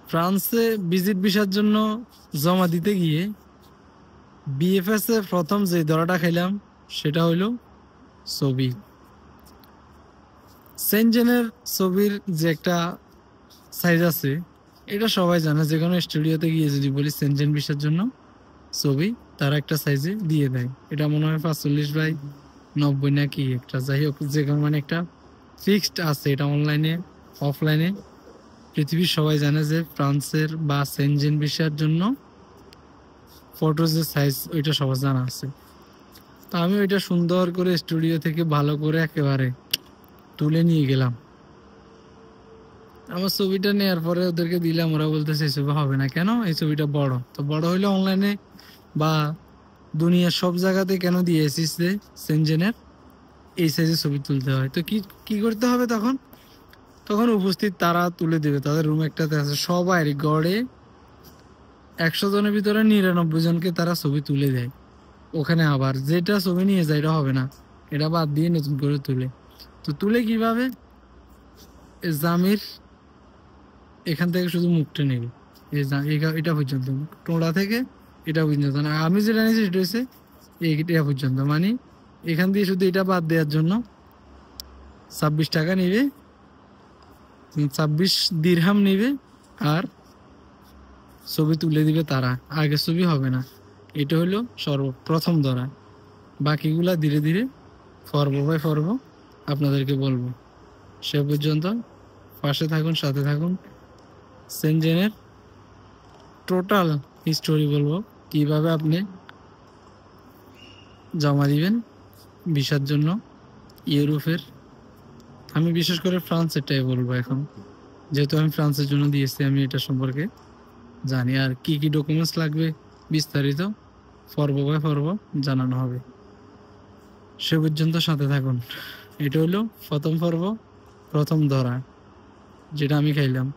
ফ্রান্সে ভিজিট ভিসার জন্য জমা দিতে গিয়ে বিএফএস এ প্রথম যে ধরাটা খেলাম সেটা হইলো ছবি। সেনজেনের ছবির যে একটা সাইজ আছে এটা সবাই জানে, যে কোনো স্টুডিওতে গিয়ে যদি বলি সেনজেন ভিসার জন্য ছবি, তারা একটা সাইজে দিয়ে দেয়। এটা মনে হয় 45/90 নাকি একটা, যাই হোক যে কোনো মানে একটা ফিক্সড আছে। এটা অনলাইনে অফলাইনে পৃথিবীর সবাই জানে যে ফ্রান্সের বা সেনজেন ভিসার জন্য ফটোর যে সাইজ ওইটা সবার জানা আছে। তো আমি ওইটা সুন্দর করে স্টুডিও থেকে ভালো করে একেবারে তুলে নিয়ে গেলাম। আমার ছবিটা নেওয়ার পরে ওদেরকে দিলাম, ওরা বলতেছে এই ছবি হবে না কেন, এই ছবিটা বড়। তো বড় হইলে অনলাইনে বা দুনিয়ার সব জায়গাতে কেন দিয়ে এসিস যে সেনজেনের এই সাইজের ছবি তুলতে হয়। তো কি কি করতে হবে তখন? তখন উপস্থিত তারা তুলে দেবে, তাদের রুম একটাতে আছে, সবাই গড়ে 100 জনের ভিতরে 99 জনকে তারা ছবি তুলে দেয়। ওখানে আবার যেটা ছবি নিয়ে যায় এটা হবে না, এটা বাদ দিয়ে নতুন করে তুলে। তো তুলে কিভাবে? জামির এখান থেকে শুধু মুখটা নেবে, এটা পর্যন্ত, টোড়া থেকে এটা পর্যন্ত না। আমি যেটা নিয়েছি সেটা হচ্ছে এটা পর্যন্ত, মানে এখান দিয়ে শুধু এটা বাদ দেওয়ার জন্য 26 টাকা নিবে, 26 দিরহাম নিবে, আর ছবি তুলে দিবে তারা, আগে ছবি হবে না। এটা হলো সর্বপ্রথম ধরা। বাকিগুলা ধীরে ধীরে পর্ব বাই পর্ব আপনাদেরকে বলবো। সে পর্যন্ত পাশে থাকুন, সাথে থাকুন। সেনজেনের টোটাল হিস্টোরি বলবো, কিভাবে আপনি জমা দিবেন ভিসার জন্য ইউরোপের। আমি বিশেষ করে ফ্রান্সেরটাই বলবো এখন, যেহেতু আমি ফ্রান্সের জন্য দিয়েছি, আমি এটা সম্পর্কে জানি। আর কি কি ডকুমেন্টস লাগবে বিস্তারিত পর্ব বাই পর্ব জানানো হবে। সে পর্যন্ত সাথে থাকুন। এটা হলো প্রথম পর্ব, প্রথম ধরা, যেটা আমি খাইলাম।